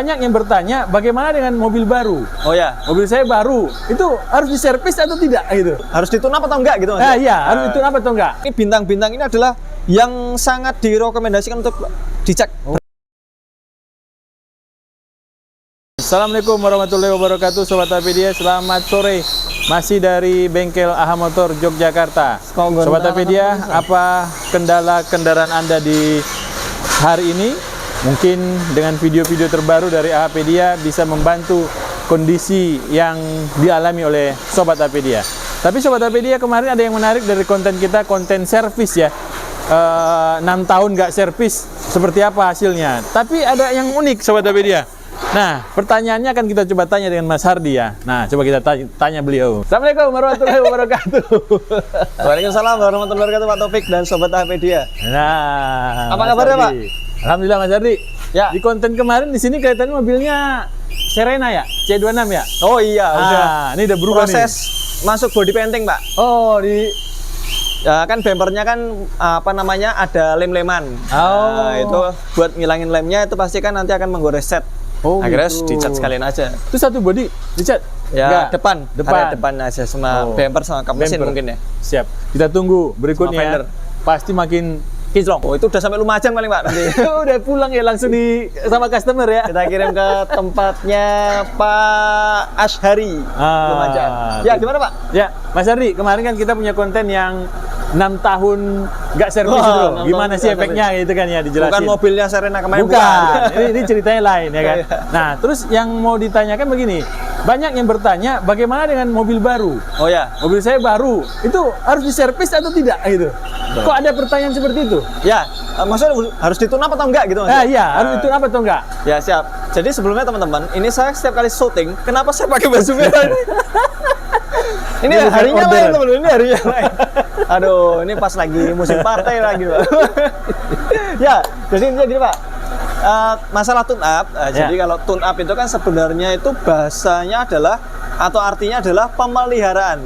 banyak yang bertanya bagaimana dengan mobil baru. Oh ya, Mobil saya baru, itu harus diservis atau tidak gitu? harus ditune-up atau enggak gitu Mas? Iya, harus ditune-up atau enggak? Ini bintang-bintang ini adalah yang sangat direkomendasikan untuk dicek. Assalamualaikum warahmatullahi wabarakatuh, Sobat Apedia. Selamat sore. Masih dari bengkel AHA Motor Yogyakarta. Sobat Apedia, apa kendala kendaraan Anda di hari ini? Mungkin dengan video-video terbaru dari AHA Pedia bisa membantu kondisi yang dialami oleh Sobat Apedia. Tapi Sobat Apedia, kemarin ada yang menarik dari konten kita, konten servis ya. 6 tahun nggak servis, seperti apa hasilnya? Tapi ada yang unik Sobat Apedia. Nah, pertanyaannya akan kita coba tanya dengan Mas Hardi ya. Nah, coba kita tanya beliau. Assalamualaikum warahmatullahi wabarakatuh. Waalaikumsalam warahmatullahi wabarakatuh, Pak Taufik dan Sobat AHA Pedia. Nah, apa kabarnya Pak? Alhamdulillah Mas Hardi. Ya. Di konten kemarin di sini kelihatannya mobilnya Serena ya, C26 ya. Oh iya, udah. Ini udah berubah Proses masuk body painting Pak. Oh, Ya kan bempernya kan apa namanya ada lem-leman. Oh. Nah, itu buat ngilangin lemnya itu pasti kan nanti akan menggores set. Oh, akhirnya gitu. dicat sekalian aja. Itu satu body dicat? Ya, Enggak. depan aja sama bumper sama kap mesin mungkin ya. Siap. Kita tunggu berikutnya. Fender. Pasti makin kinclong. Oh, itu udah sampai Lumajang paling Pak nanti. udah pulang ya langsung sama customer ya. Kita kirim ke tempatnya Pak Ashari Lumajang. Ya, gimana Pak? Ya, Mas Hardi, kemarin kan kita punya konten yang 6 tahun nggak servis itu. Gimana sih efeknya gitu kan ya, dijelasin. Bukan mobilnya Serena kemarin. Bukan. ini ceritanya lain ya kan. Nah, terus yang mau ditanyakan begini. Banyak yang bertanya bagaimana dengan mobil baru. Oh ya, mobil saya baru, itu harus diservis atau tidak gitu. Kok ada pertanyaan seperti itu? Ya, maksudnya harus ditune-up atau enggak gitu Mas? Iya, harus ditune-up atau enggak? Ya, siap. Jadi sebelumnya teman-teman, ini saya setiap kali syuting, kenapa saya pakai baju merah ini? Ini harinya lain teman-teman, ini harinya lain. Aduh, ini pas lagi musim partai lagi Pak. Ya, jadi intinya gini Pak. Masalah tune-up, jadi kalau tune-up itu kan sebenarnya itu bahasanya adalah atau artinya adalah pemeliharaan.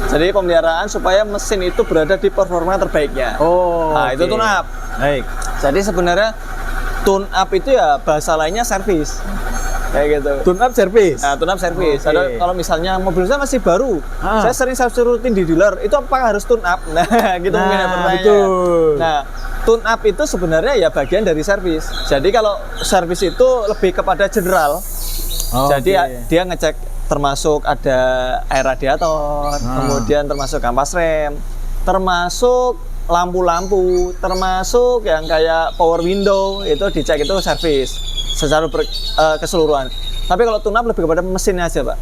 Jadi pemeliharaan supaya mesin itu berada di performa terbaiknya. Oh, nah, itu tune-up. Baik. Jadi sebenarnya tune-up itu ya bahasa lainnya servis. Kayak gitu. Tune-up servis. Nah, tune-up servis. Okay. Kalau misalnya mobil saya masih baru, saya sering service rutin di dealer, itu apakah harus tune-up? Nah, gitu mungkin ya pertanyaannya. Betul. Nah, tune-up itu sebenarnya ya bagian dari servis. Jadi kalau servis itu lebih kepada general. Jadi dia ngecek termasuk ada air radiator, kemudian termasuk kampas rem, termasuk lampu-lampu, termasuk yang kayak power window, itu dicek, itu servis secara keseluruhan. Tapi kalau tune-up lebih kepada mesinnya aja Pak.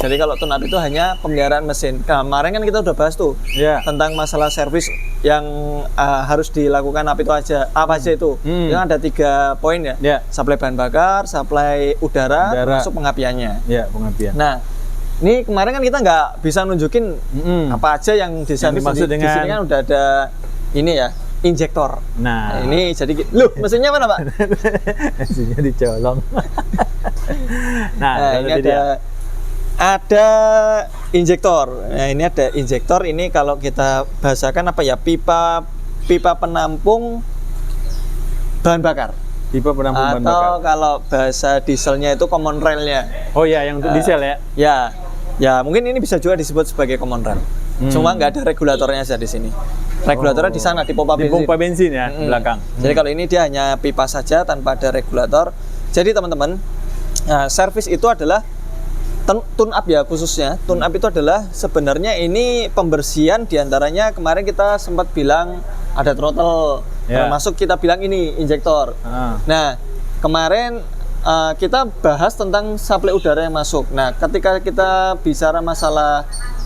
Jadi kalau tune-up itu hanya pemeliharaan mesin. Kemarin kan kita udah bahas tuh tentang masalah servis yang harus dilakukan apa aja itu. Itu ada 3 poin ya. Suplai bahan bakar, suplai udara, termasuk pengapiannya. Ya, pengapian. Nah, ini kemarin kan kita nggak bisa nunjukin apa aja yang diservis. Di sini kan udah ada ini ya, injektor. Nah, ini jadi mesinnya mana Pak? mesinnya dicolong. Nah, ini ada injektor. Nah, ini ada injektor. Ini kalau kita bahasakan apa ya, pipa penampung bahan bakar. Pipa penampung bahan bakar. Atau kalau bahasa dieselnya itu common railnya. Oh ya, yang untuk diesel ya? Ya mungkin ini bisa juga disebut sebagai common rail. Cuma nggak ada regulatornya aja di sini. Regulatornya di sana di pompa bensin. Di pompa bensin ya, belakang. Jadi kalau ini dia hanya pipa saja tanpa ada regulator. Jadi teman-teman, servis itu adalah tune-up ya khususnya. Tune-up itu adalah sebenarnya ini pembersihan, diantaranya kemarin kita sempat bilang ada throttle, termasuk kita bilang ini injektor. Nah, kemarin kita bahas tentang suplai udara yang masuk. Nah, ketika kita bicara masalah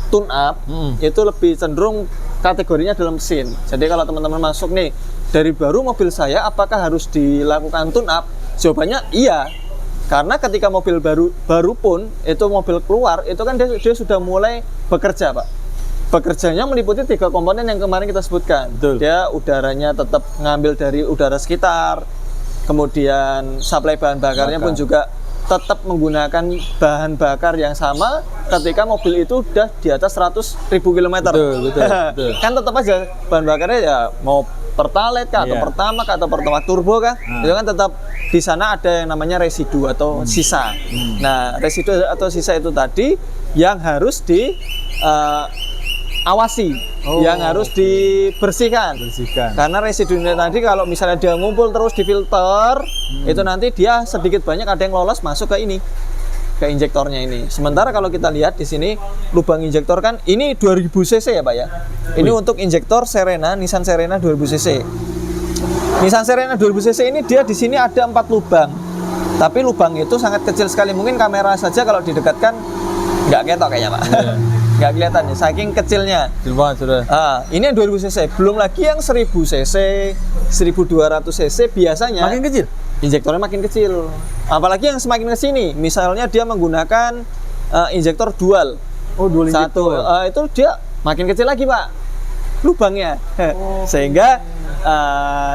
tune-up, itu lebih cenderung kategorinya dalam mesin. Jadi kalau teman-teman masuk nih, dari baru mobil saya apakah harus dilakukan tune-up? Jawabannya iya. Karena ketika mobil baru pun itu mobil keluar, itu kan dia sudah mulai bekerja Pak. Bekerjanya meliputi 3 komponen yang kemarin kita sebutkan. Betul. Dia udaranya tetap ngambil dari udara sekitar, kemudian suplai bahan bakarnya pun juga tetap menggunakan bahan bakar yang sama ketika mobil itu udah di atas 100.000 km. Betul. Kan tetap aja bahan bakarnya ya mau Pertalite kah, atau Pertamax atau Pertamax Turbo kah, itu kan tetap di sana ada yang namanya residu atau sisa. Nah, residu atau sisa itu tadi yang harus awasi, yang harus dibersihkan. Karena residunya tadi kalau misalnya dia ngumpul terus di filter, itu nanti dia sedikit banyak ada yang lolos masuk ke ini, ke injektornya ini. Sementara kalau kita lihat di sini lubang injektor kan ini 2000 cc ya Pak ya. Ini untuk injektor Serena, Nissan Serena 2000 cc. Nissan Serena 2000 cc ini dia di sini ada 4 lubang. Tapi lubang itu sangat kecil sekali. Mungkin kamera saja kalau didekatkan nggak ketok kayaknya Pak. Nggak kelihatan ya, saking kecilnya. Kecil banget sudah. Ini yang 2000 cc, belum lagi yang 1000 cc, 1200 cc biasanya. Makin kecil? Injektornya makin kecil. Apalagi yang semakin ke sini, misalnya dia menggunakan injektor dual. Oh, dual injektor. Itu dia makin kecil lagi Pak, lubangnya. Sehingga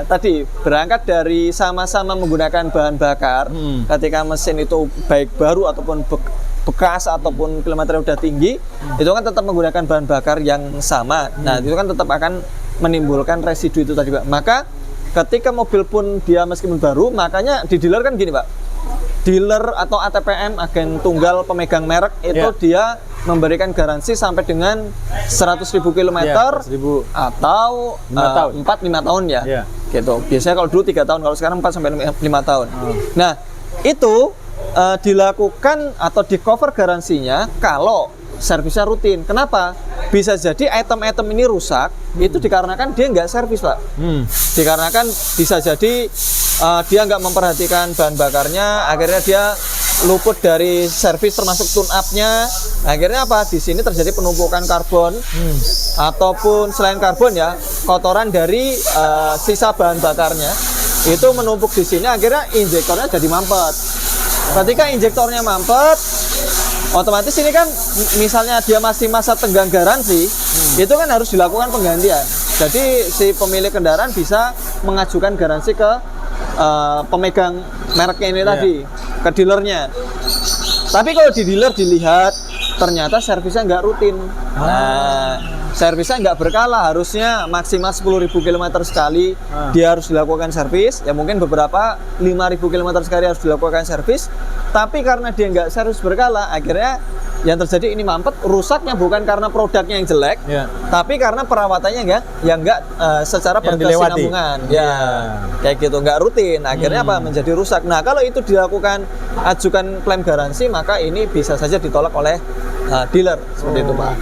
tadi berangkat dari sama-sama menggunakan bahan bakar, ketika mesin itu baik baru ataupun bekas ataupun kilometer udah tinggi, itu kan tetap menggunakan bahan bakar yang sama. Nah, itu kan tetap akan menimbulkan residu itu tadi Pak. Maka ketika mobil pun dia meskipun baru, makanya di dealer kan gini Pak, dealer atau ATPM, agen tunggal pemegang merek itu dia memberikan garansi sampai dengan 100.000 km atau 4-5 tahun ya. Gitu. Biasanya kalau dulu 3 tahun, kalau sekarang 4-5 tahun. Nah, itu dilakukan atau di cover garansinya kalau servisnya rutin. Kenapa? Bisa jadi item-item ini rusak itu dikarenakan dia nggak servis Pak. Dikarenakan bisa jadi dia nggak memperhatikan bahan bakarnya, akhirnya dia luput dari servis termasuk tune up-nya. Akhirnya apa? Di sini terjadi penumpukan karbon ataupun selain karbon ya, kotoran dari sisa bahan bakarnya itu menumpuk di sini, akhirnya injektornya jadi mampet. Ketika injektornya mampet, otomatis ini kan misalnya dia masih masa tenggang garansi, itu kan harus dilakukan penggantian. Jadi si pemilik kendaraan bisa mengajukan garansi ke pemegang mereknya ini tadi, ke dealernya. Tapi kalau di dealer dilihat ternyata servisnya nggak rutin. Nah, servisnya nggak berkala, harusnya maksimal 10.000 km sekali dia harus dilakukan servis. Ya mungkin beberapa 5.000 km sekali harus dilakukan servis. Tapi karena dia nggak servis berkala, akhirnya yang terjadi ini mampet. Rusaknya bukan karena produknya yang jelek, tapi karena perawatannya nggak secara berkesinambungan. Kayak gitu, nggak rutin. Akhirnya apa? Menjadi rusak. Nah, kalau itu dilakukan ajukan klaim garansi, maka ini bisa saja ditolak oleh dealer seperti itu Pak.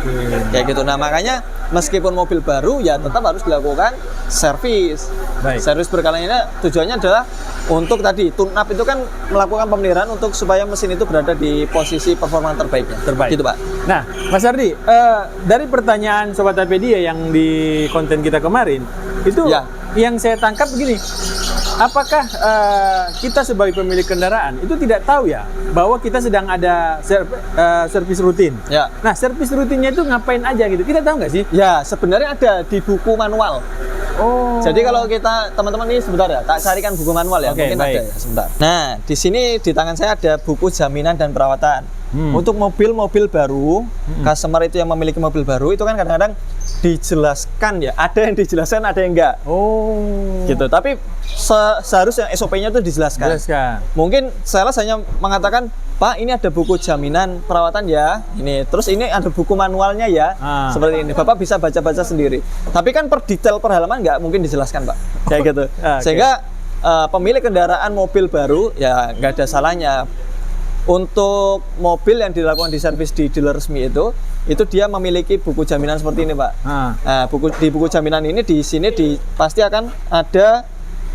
Kayak gitu. Nah, makanya meskipun mobil baru ya tetap harus dilakukan servis. Servis berkala ini tujuannya adalah untuk tadi tune up itu kan melakukan pemeliharaan untuk supaya mesin itu berada di posisi performa terbaiknya. Gitu Pak. Nah, Mas Ardi, dari pertanyaan Sobat Apedia yang di konten kita kemarin itu yang saya tangkap begini. Apakah kita sebagai pemilik kendaraan itu tidak tahu ya bahwa kita sedang ada servis rutin? Nah, servis rutinnya itu ngapain aja gitu? Kita tahu nggak sih? Ya, sebenarnya ada di buku manual. Jadi kalau kita teman-teman ini sebentar ya, tak carikan buku manual ya, mungkin ada ya, sebentar. Nah, di sini di tangan saya ada buku jaminan dan perawatan. Untuk mobil-mobil baru, customer itu yang memiliki mobil baru itu kan kadang-kadang dijelaskan ya, ada yang dijelaskan, ada yang enggak. Gitu. Tapi seharusnya SOP-nya itu dijelaskan. Mungkin sales hanya mengatakan, Pak, ini ada buku jaminan perawatan ya, ini. Terus ini ada buku manualnya ya, seperti ini. Bapak bisa baca-baca sendiri. Tapi kan per detail per halaman nggak mungkin dijelaskan, Pak. Kayak gitu. Sehingga pemilik kendaraan mobil baru ya nggak ada salahnya. Untuk mobil yang dilakukan di servis di dealer resmi itu dia memiliki buku jaminan seperti ini, Pak. Nah, di buku jaminan ini di sini pasti akan ada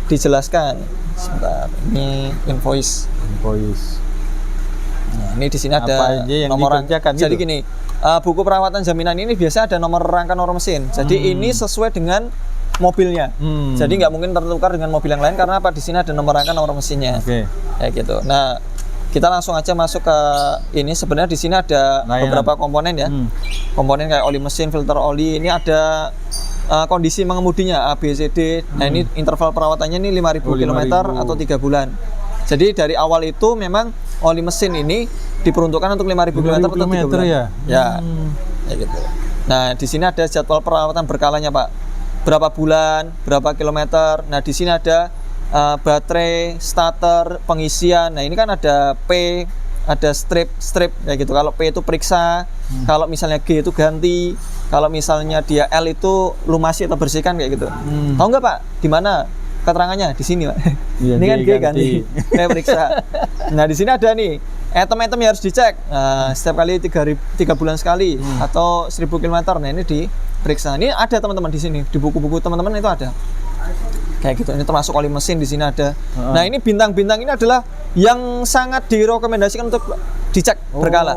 dijelaskan. Sebentar, ini invoice. Nah, ini di sini ada nomor rangka. Jadi gini, buku perawatan jaminan ini biasa ada nomor rangka nomor mesin. Jadi ini sesuai dengan mobilnya. Jadi nggak mungkin tertukar dengan mobil yang lain karena apa? Di sini ada nomor rangka nomor mesinnya. Kayak gitu. Nah, kita langsung aja masuk ke ini. Sebenarnya di sini ada beberapa komponen ya. Komponen kayak oli mesin, filter oli. Ini ada kondisi mengemudinya A, B, C, D. Nah, ini interval perawatannya ini 5.000 km atau 3 bulan. Jadi dari awal itu memang oli mesin ini diperuntukkan untuk 5.000 km atau 3 bulan. Ya. Kayak gitu. Nah, di sini ada jadwal perawatan berkalanya, Pak. berapa bulan, berapa kilometer. Nah, di sini ada baterai, starter, pengisian. Nah, ini kan ada P, ada strip kayak gitu. Kalau P itu periksa, kalau misalnya G itu ganti, kalau misalnya dia L itu lumasi atau bersihkan kayak gitu. Tahu nggak Pak? Di mana keterangannya? Di sini Pak. Ya, ini kan G ganti, P periksa. Nah, di sini ada nih item-item yang harus dicek. Setiap kali 3 bulan sekali atau 1000 km. Nah, ini diperiksa. Ini ada teman-teman di sini, di buku-buku teman-teman itu ada. Kayak gitu. Ini termasuk oli mesin di sini ada. Nah, ini bintang-bintang ini adalah yang sangat direkomendasikan untuk dicek berkala.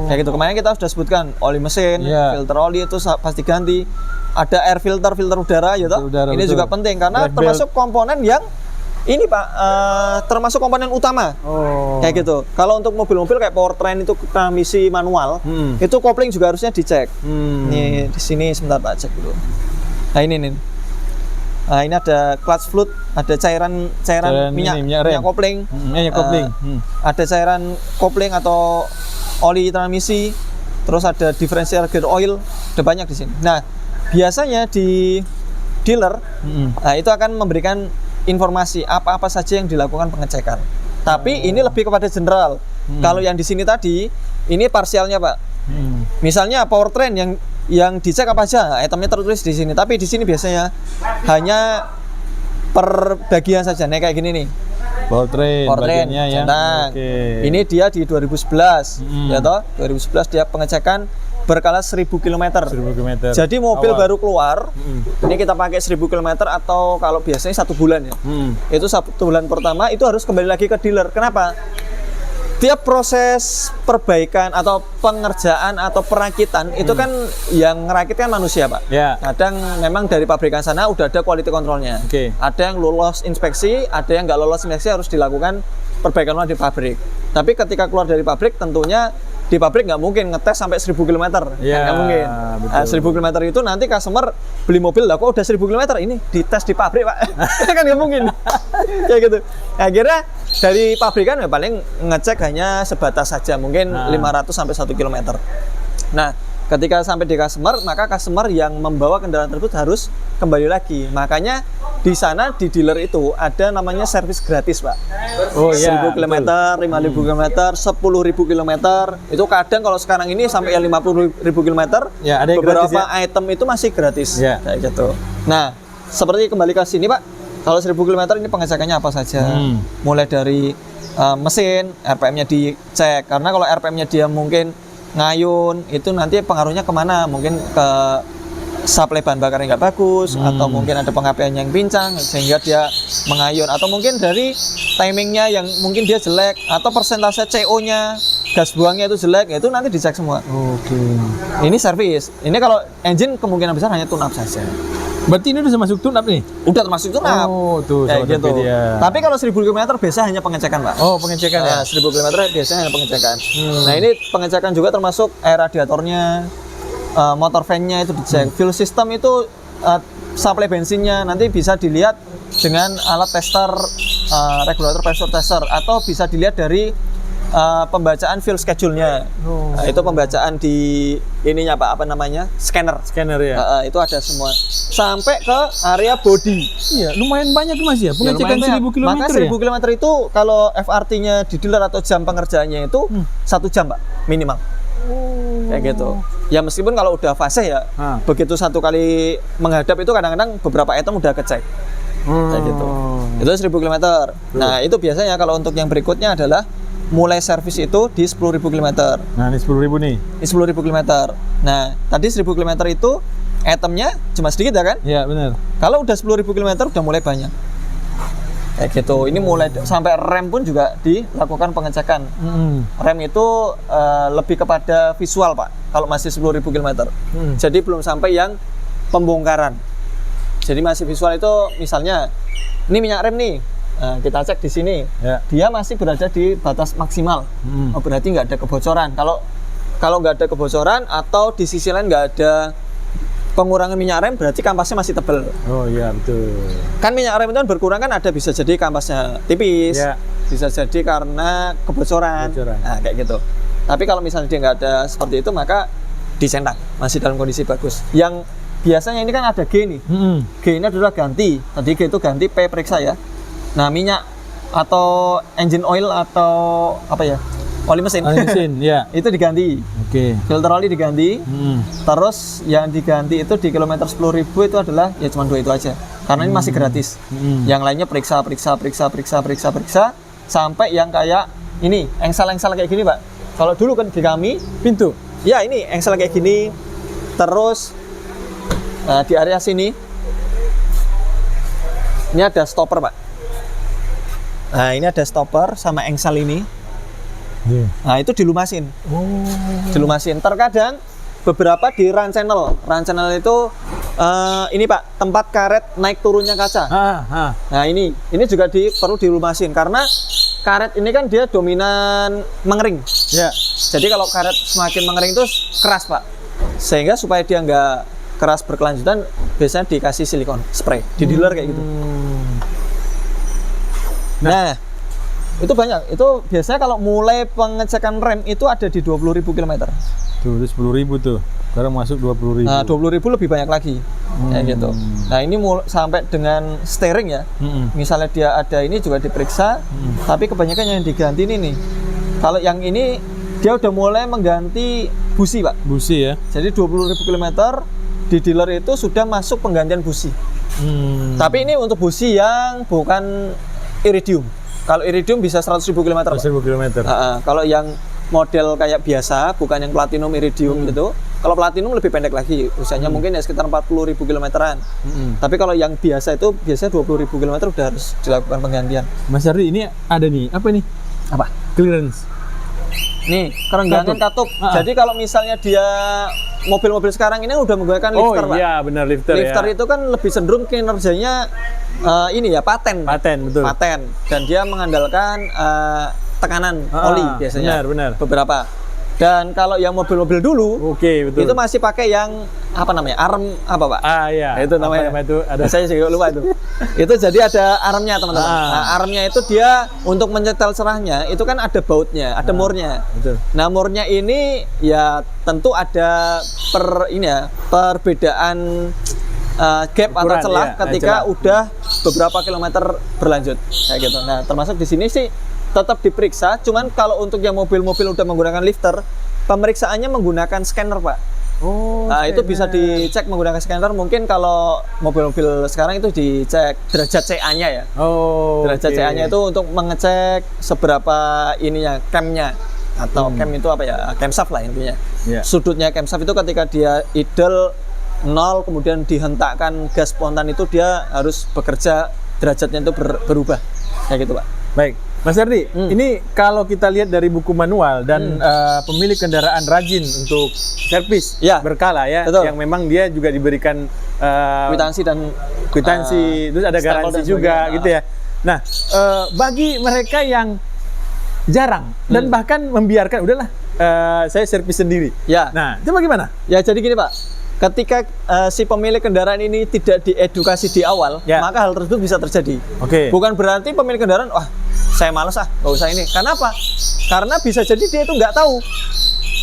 Kayak gitu. Kemarin kita sudah sebutkan oli mesin, filter oli itu pasti ganti. Ada air filter udara ya toh. Ini betul. Juga penting karena termasuk komponen yang ini Pak, termasuk komponen utama. Kayak gitu. Kalau untuk mobil-mobil kayak powertrain itu transmisi manual, itu kopling juga harusnya dicek. Nih di sini sebentar Pak, cek dulu. Nah, ini nih. Nah, ini ada clutch fluid, ada cairan minyak kopling. Ada cairan kopling atau oli transmisi. Terus ada differential gear oil, ada banyak di sini. Nah, biasanya di dealer, nah itu akan memberikan informasi apa-apa saja yang dilakukan pengecekan. Tapi ini lebih kepada general. Kalau yang di sini tadi, ini parsialnya Pak. Misalnya powertrain yang dicek apa aja, itemnya tertulis di sini. Tapi di sini biasanya hanya per bagian saja. Nih kayak gini nih. Powertrain bagiannya ya. Ini dia di 2011, ya toh. 2011 dia pengecekan berkala 1000 km. Jadi mobil baru keluar, ini kita pakai 1000 km atau kalau biasanya 1 bulan ya. Itu 1 bulan pertama itu harus kembali lagi ke dealer. Kenapa? Tiap proses perbaikan atau pengerjaan atau perakitan itu kan yang ngerakit kan manusia Pak. Kadang memang dari pabrikan sana udah ada quality controlnya. Ada yang lolos inspeksi, ada yang nggak lolos inspeksi harus dilakukan perbaikan di pabrik. Tapi ketika keluar dari pabrik tentunya di pabrik nggak mungkin ngetes sampai 1000 km. Nggak mungkin. 1000 km itu nanti customer beli mobil lah kok udah 1000 km ini dites di pabrik Pak. Kan nggak mungkin. Kayak gitu. Akhirnya dari pabrikan ya paling ngecek hanya sebatas saja mungkin 500 sampai 1 km. Nah, ketika sampai di customer, maka customer yang membawa kendaraan tersebut harus kembali lagi. Makanya di sana di dealer itu ada namanya servis gratis Pak. 1000 km, 5000 km, 10.000 km. Itu kadang kalau sekarang ini sampai 50.000 km, ada beberapa gratis, item itu masih gratis. Kayak gitu. Nah, seperti kembali ke sini Pak. Kalau 1000 km ini pengecekannya apa saja? Mulai dari mesin, RPM-nya dicek. Karena kalau RPM-nya dia mungkin ngayun, itu nanti pengaruhnya kemana? Mungkin ke suplai bahan bakar yang nggak bagus, atau mungkin ada pengapian yang pincang sehingga dia mengayun, atau mungkin dari timingnya yang mungkin dia jelek, atau persentase CO-nya, gas buangnya itu jelek, itu nanti dicek semua. Ini servis. Ini kalau engine kemungkinan besar hanya tune up saja. Berarti ini udah masuk tune up nih? Udah termasuk tune up. Tuh, gitu. Tapi kalau 1000 km biasa hanya pengecekan Pak. Pengecekan ya? 1000 km biasanya hanya pengecekan. Nah, ini pengecekan juga termasuk air radiatornya, motor fan-nya itu dicek. Fuel system itu suplai bensinnya nanti bisa dilihat dengan alat tester, regulator pressure tester, atau bisa dilihat dari pembacaan fuel schedule-nya. Nah, itu pembacaan di ininya Pak, apa namanya? Scanner ya. Itu ada semua. Sampai ke area body. Iya, lumayan banyak Mas ya pengecekan 1000 km. Maka 1000 km itu kalau FRT-nya di dealer atau jam pengerjaannya itu 1 jam Pak minimal. Kayak gitu. Ya meskipun kalau udah fase ya, begitu 1 kali menghadap itu kadang-kadang beberapa item udah kecek. Kayak gitu. Itu 1000 km. Nah, itu biasanya kalau untuk yang berikutnya adalah mulai servis itu di 10.000 km. Nah, ini 10.000 nih. Ini 10.000 km. Nah, tadi 1000 km itu itemnya cuma sedikit ya kan? Iya, benar. Kalau udah 10.000 km udah mulai banyak. Kayak gitu. Ini mulai sampai rem pun juga dilakukan pengecekan. Rem itu lebih kepada visual Pak. Kalau masih 10.000 km. Jadi belum sampai yang pembongkaran. Jadi masih visual itu misalnya ini minyak rem nih. Nah, kita cek di sini, dia masih berada di batas maksimal. Berarti nggak ada kebocoran. Kalau nggak ada kebocoran atau di sisi lain nggak ada pengurangan minyak rem, berarti kampasnya masih tebal. Oh iya betul. Kan minyak rem itu kan berkurang kan ada bisa jadi kampasnya tipis, bisa jadi karena kebocoran. Nah kayak gitu. Tapi kalau misalnya dia nggak ada seperti itu, maka disentang masih dalam kondisi bagus. Yang biasanya ini kan ada G nih. G ini adalah ganti. Tadi G itu ganti, P periksa ya. Nah, minyak atau engine oil atau apa ya? Oli mesin. Oli mesin, ya. Itu diganti. Oke. Filter oli diganti. Terus yang diganti itu di kilometer 10.000 itu adalah ya cuma 2 itu aja. Karena ini masih gratis. Yang lainnya periksa sampai yang kayak ini, engsel-engsel kayak gini, Pak. Kalau dulu kan di kami Pintu. ya ini engsel kayak gini. Terus di area sini ini ada stopper, Pak. Nah, ini ada stopper sama engsel ini. Nah, itu dilumasin. Dilumasin. Terkadang beberapa di run channel. Run channel itu ini, Pak, tempat karet naik turunnya kaca. Nah, ini juga perlu dilumasin karena karet ini kan dia dominan mengering. Ya. Jadi kalau karet semakin mengering itu keras, Pak. Sehingga supaya dia nggak keras berkelanjutan, biasanya dikasih silikon spray di dealer kayak gitu. Nah, itu banyak. Itu biasanya kalau mulai pengecekan rem itu ada di 20.000 km. Tuh, 10.000 tuh. Sekarang masuk 20.000. Nah, 20.000 lebih banyak lagi. Kayak gitu. Nah, ini sampai dengan steering ya. Misalnya dia ada ini juga diperiksa, tapi kebanyakan yang diganti ini nih. Kalau yang ini dia udah mulai mengganti busi, Pak. Busi ya. Jadi 20.000 km di dealer itu sudah masuk penggantian busi. Tapi ini untuk busi yang bukan iridium. Kalau iridium bisa 100.000 km. 100.000 km. Kalau yang model kayak biasa, bukan yang platinum iridium gitu. Kalau platinum lebih pendek lagi, usianya mungkin ya sekitar 40.000 kilometeran. Tapi kalau yang biasa itu biasanya 20.000 km udah harus dilakukan penggantian. Mas Ardi, ini ada nih, apa nih? Apa? Clearance. Nih, kerenggangan katup. Jadi kalau misalnya dia mobil-mobil sekarang ini udah menggunakan lifter, Pak. Oh iya, benar lifter ya. Lifter itu kan lebih cenderung kinerjanya ini ya, paten. Betul. Paten. Dan dia mengandalkan tekanan oli biasanya. Benar. Beberapa. Dan kalau yang mobil-mobil dulu, betul. itu masih pakai yang apa namanya? Arm apa, Pak? Iya. Itu namanya. Itu ada. Saya juga lupa itu. Itu jadi ada armnya, teman-teman. Nah, armnya itu dia untuk menyetel serahnya itu kan ada bautnya, ada murnya. Betul. Nah, murnya ini ya tentu ada perbedaan gap atau celah ketika udah beberapa kilometer berlanjut kayak gitu. Nah, termasuk di sini sih tetap diperiksa, cuman kalau untuk yang mobil-mobil udah menggunakan lifter, pemeriksaannya menggunakan scanner, Pak. Nah, itu bisa dicek menggunakan scanner. Mungkin kalau mobil-mobil sekarang itu dicek derajat CA-nya ya. Derajat CA-nya itu untuk mengecek seberapa ininya, camnya atau cam itu apa ya? Camshaft lah intinya. Sudutnya camshaft itu ketika dia idle 0 kemudian dihentakkan gas spontan itu dia harus bekerja, derajatnya itu berubah. Kayak gitu, Pak. Baik. Mas Ardi, ini kalau kita lihat dari buku manual dan pemilik kendaraan rajin untuk servis berkala ya, betul. yang memang dia juga diberikan kwitansi, terus ada garansi juga gitu ya. Nah, bagi mereka yang jarang dan bahkan membiarkan udahlah saya servis sendiri. Nah, itu bagaimana? Ya, jadi gini, Pak. Ketika si pemilik kendaraan ini tidak diedukasi di awal, maka hal tersebut bisa terjadi. Bukan berarti pemilik kendaraan, wah saya malas nggak usah ini. Kenapa? Karena bisa jadi dia itu nggak tahu.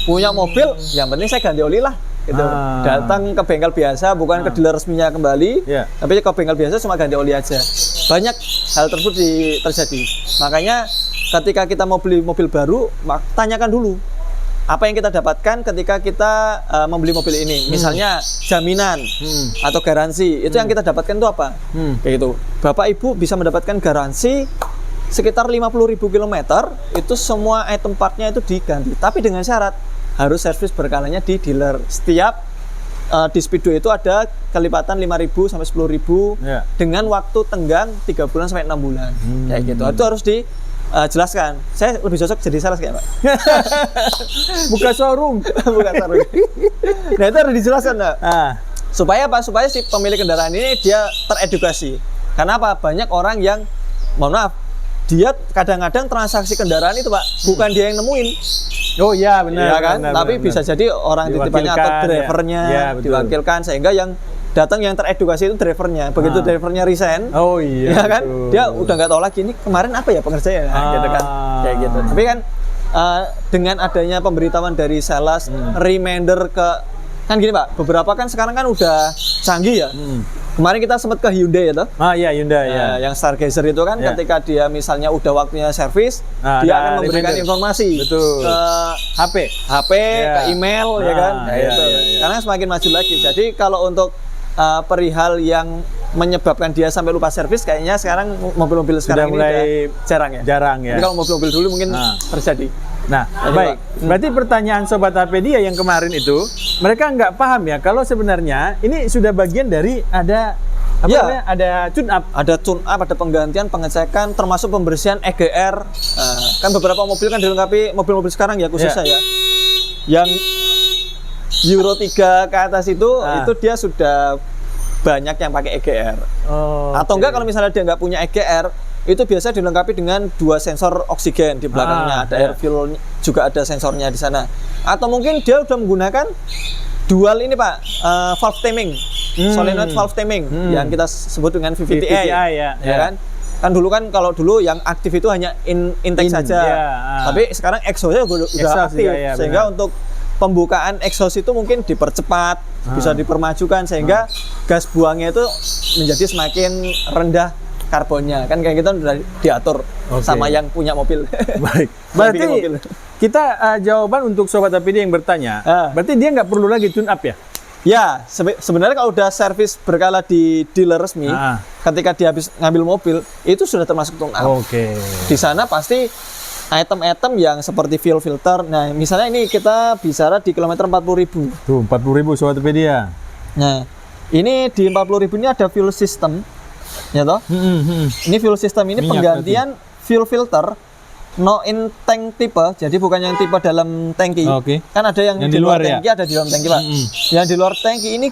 Punya mobil, yang penting saya ganti oli lah. Gitu. Datang ke bengkel biasa, bukan ke dealer resminya kembali, tapi ke bengkel biasa cuma ganti oli aja. Banyak hal tersebut terjadi. Makanya ketika kita mau beli mobil baru, tanyakan dulu. Apa yang kita dapatkan ketika kita membeli mobil ini, misalnya jaminan atau garansi, itu yang kita dapatkan itu apa? Kayak gitu. Bapak Ibu bisa mendapatkan garansi sekitar 50.000 km, itu semua item partnya itu diganti, tapi dengan syarat harus servis berkalanya di dealer. Setiap di Speedo itu ada kelipatan 5.000 sampai 10.000 dengan waktu tenggang 3 bulan sampai 6 bulan. Kayak gitu. Itu harus jelaskan. Saya lebih cocok jadi sales kayak, Pak. Buka showroom. Buka showroom. Nah, itu harus dijelaskan, Pak. Supaya apa? Supaya si pemilik kendaraan ini dia teredukasi. Karena apa? Banyak orang yang, mohon maaf, dia kadang-kadang transaksi kendaraan itu, Pak, bukan dia yang nemuin. Oh iya, benar. Ya kan? Benar, tapi bisa jadi orang titipannya atau drivernya diwakilkan, sehingga yang datang yang teredukasi itu drivernya. Begitu drivernya resign, ya kan, dia udah nggak tahu lagi ini kemarin apa ya pengerjanya, gitu kan, kayak gitu. Tapi kan dengan adanya pemberitahuan dari sales, reminder ke kan gini Pak, beberapa kan sekarang kan udah canggih ya. Kemarin kita sempat ke Hyundai ya toh. Ah iya Hyundai ya. Yang Stargazer itu kan ketika dia misalnya udah waktunya servis, dia akan memberikan informasi betul. ke HP, ke email ya kan. Itu. Karena semakin maju lagi. Jadi kalau untuk perihal yang menyebabkan dia sampai lupa servis, kayaknya sekarang mobil-mobil sekarang mulai ini jarang ya. Jadi kalau mobil-mobil dulu mungkin terjadi. Nah, baik. Berarti pertanyaan Sobat Apedia yang kemarin itu, mereka nggak paham ya kalau sebenarnya ini sudah bagian dari ada namanya? Ada tune up. Ada tune up, ada penggantian, pengecekan, termasuk pembersihan EGR. Kan beberapa mobil kan dilengkapi mobil-mobil sekarang ya khususnya ya. Yang Euro 3 ke atas itu dia sudah banyak yang pakai EGR. Atau enggak kalau misalnya dia nggak punya EGR, itu biasa dilengkapi dengan 2 sensor oksigen di belakangnya, ada air fuel juga ada sensornya di sana. Atau mungkin dia udah menggunakan dual ini Pak, valve timing, solenoid valve timing yang kita sebut dengan VVTi ya kan? Kan dulu kan kalau dulu yang aktif itu hanya intake saja. Tapi sekarang exhaust-nya udah aktif sehingga untuk pembukaan exhaust itu mungkin dipercepat, bisa dipermajukan sehingga gas buangnya itu menjadi semakin rendah karbonnya, kan kayak kita udah diatur sama yang punya mobil. Baik. Berarti kita jawaban untuk Sobat Apedia yang bertanya, berarti dia nggak perlu lagi tune up ya? Ya, sebenarnya kalau udah servis berkala di dealer resmi, ketika dia habis ngambil mobil, itu sudah termasuk tune up. Di sana pasti item-item yang seperti fuel filter. Nah, misalnya ini kita bicara di kilometer 40.000. Tuh, 40.000 Sobat Apedia. Nah, ini di 40.000 ini ada fuel system. Ya toh? Ini fuel system ini penggantian fuel filter no in tank tipe, jadi bukan yang tipe dalam tangki. Kan ada yang di luar tangki, ada di dalam tangki Pak. Yang di luar tangki ini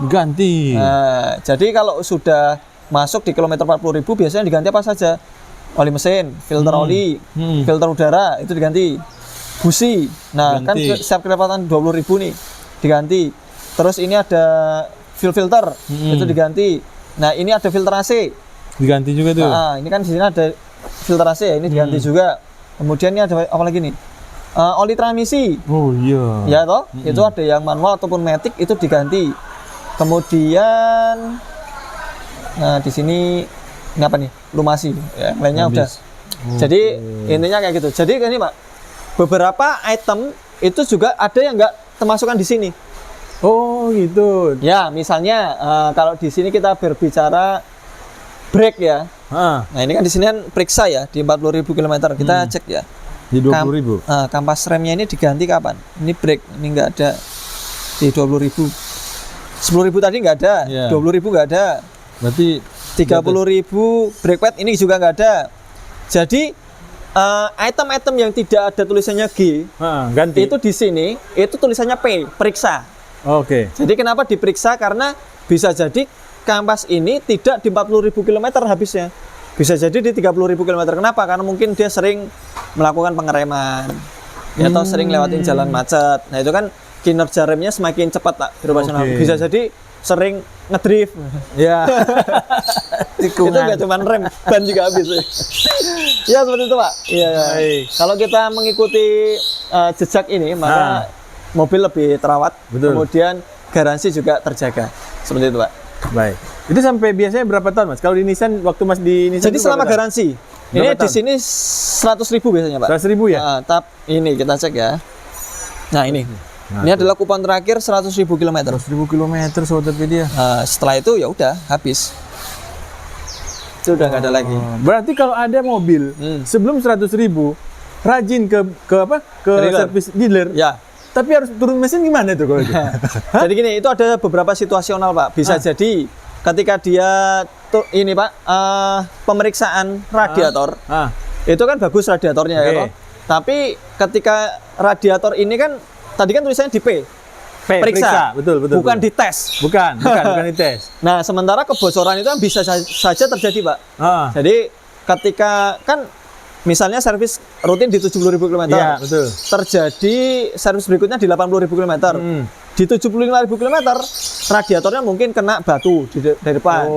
ganti. Nah, jadi kalau sudah masuk di kilometer 40.000 biasanya diganti apa saja? Oli mesin, filter oli, filter udara itu diganti. Busi. Nah, kan setiap kecepatan 20.000 nih diganti. Terus ini ada fuel filter itu diganti. Nah, ini ada filter AC. Diganti juga tuh. Nah, ini kan di sini ada filter AC ya, ini diganti juga. Kemudian ini ada apa lagi nih? Oli transmisi. Oh iya. Ya toh? Itu ada yang manual ataupun matic itu diganti. Kemudian nah, di sini ini apa nih? Lumasi. Ya, lainnya udah. Jadi intinya kayak gitu. Jadi ini Pak, beberapa item itu juga ada yang nggak termasukkan di sini. Oh gitu. Ya, misalnya kalau di sini kita berbicara brake ya. Nah, ini kan di sini kan periksa ya di 40.000 km. Kita cek ya. Di 20.000. Kampas remnya ini diganti kapan? Ini brake, ini nggak ada di 20.000. 10.000 tadi nggak ada, 20.000 nggak ada. Berarti 30.000 brake pad ini juga nggak ada. Jadi item-item yang tidak ada tulisannya G, ganti. itu di sini itu tulisannya P, periksa. Jadi kenapa diperiksa? Karena bisa jadi kampas ini tidak di 40.000 km habisnya. Bisa jadi di 30.000 km. Kenapa? Karena mungkin dia sering melakukan pengereman. Atau sering lewatin jalan macet. Nah, itu kan kinerja remnya semakin cepat Pak beroperasional. Bisa jadi sering ngedrift. Ya. Itu nggak cuma rem, ban juga habis. Ya seperti itu Pak. Iya. Kalau kita mengikuti jejak ini, maka mobil lebih terawat, kemudian garansi juga terjaga. Seperti itu Pak. Baik. Itu sampai biasanya berapa tahun Mas? Kalau di Nissan, waktu Mas di Nissan. Jadi selama garansi. Ini di sini 100.000 biasanya Pak. 100.000 ya? Ini kita cek ya. Nah ini. Ini adalah kupon terakhir 100.000 km. 100.000 km Sobat Apedia. Setelah itu ya udah habis. Itu udah nggak ada lagi. Berarti kalau ada mobil sebelum 100.000 rajin ke servis dealer. Ya. Tapi harus turun mesin gimana tuh kalau itu? Jadi gini, itu ada beberapa situasional Pak. Bisa jadi ketika dia ini Pak pemeriksaan radiator. Itu kan bagus radiatornya ya toh. Tapi ketika radiator ini kan tadi kan tulisannya di P. Periksa. Betul. Bukan dites. Bukan dites. Nah, sementara kebocoran itu kan bisa saja terjadi, Pak. Jadi ketika kan misalnya servis rutin di 70.000 km. Iya, betul. Terjadi servis berikutnya di 80.000 km. di 75.000 km radiatornya mungkin kena batu dari depan.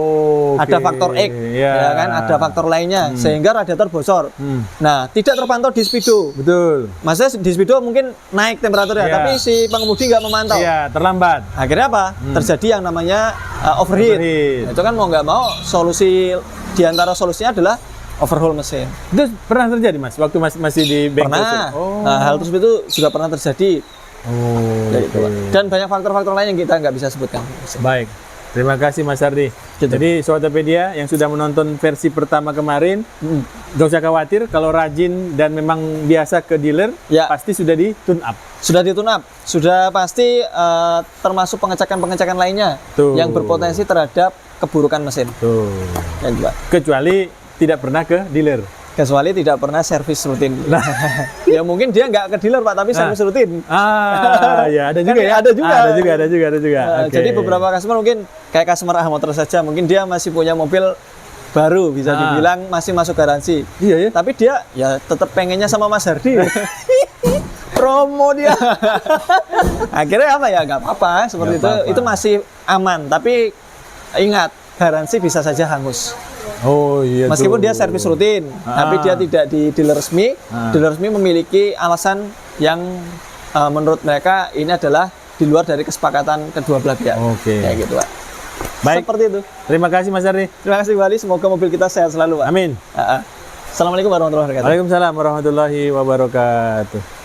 Ada faktor X, ya kan? Ada faktor lainnya sehingga radiator bocor. Nah, tidak terpantau di speedo. Betul. Maksudnya di speedo mungkin naik temperaturnya, Iya. tapi si pengemudi nggak memantau. Iya, terlambat. Akhirnya apa? Terjadi yang namanya overheat. Overheat. Nah, itu kan mau nggak mau solusi di antara solusinya adalah overhaul mesin. Itu pernah terjadi Mas waktu masih di bengkel? Pernah. Oh. Nah, hal tersebut itu juga pernah terjadi. Oh. Gitu. Dan banyak faktor-faktor lain yang kita nggak bisa sebutkan. Baik. Terima kasih Mas Ardi. Gitu. Jadi Sobatpedia yang sudah menonton versi pertama kemarin, gak usah khawatir kalau rajin dan memang biasa ke dealer, Ya. pasti sudah di tune up. Sudah ditune up, sudah pasti termasuk pengecekan-pengecekan lainnya Tuh. yang berpotensi terhadap keburukan mesin. Tuh. Yang kedua, Kecuali tidak pernah ke dealer. kecuali tidak pernah servis rutin. Nah, ya mungkin dia nggak ke dealer Pak, tapi servis rutin. Ya ada juga Kan ya. ada juga. Ada juga. Nah, Oke. jadi beberapa customer mungkin kayak customer Ahmotor saja, mungkin dia masih punya mobil baru, bisa dibilang masih masuk garansi. Iya ya. Tapi dia ya tetap pengennya sama Mas Hardi. Promo dia. Akhirnya apa ya? Nggak apa-apa seperti Nggak itu. apa-apa. Itu masih aman. Tapi ingat, garansi bisa saja hangus. Oh iya. Meskipun tuh. dia servis rutin, tapi dia tidak di dealer resmi. Dealer resmi memiliki alasan yang menurut mereka ini adalah di luar dari kesepakatan kedua belah pihak. Oke. Kayak gitu, Pak. Baik. Seperti itu. Terima kasih Mas Ardi. Terima kasih kembali. Semoga mobil kita sehat selalu, Pak. Amin. Assalamualaikum warahmatullahi wabarakatuh. Waalaikumsalam warahmatullahi wabarakatuh.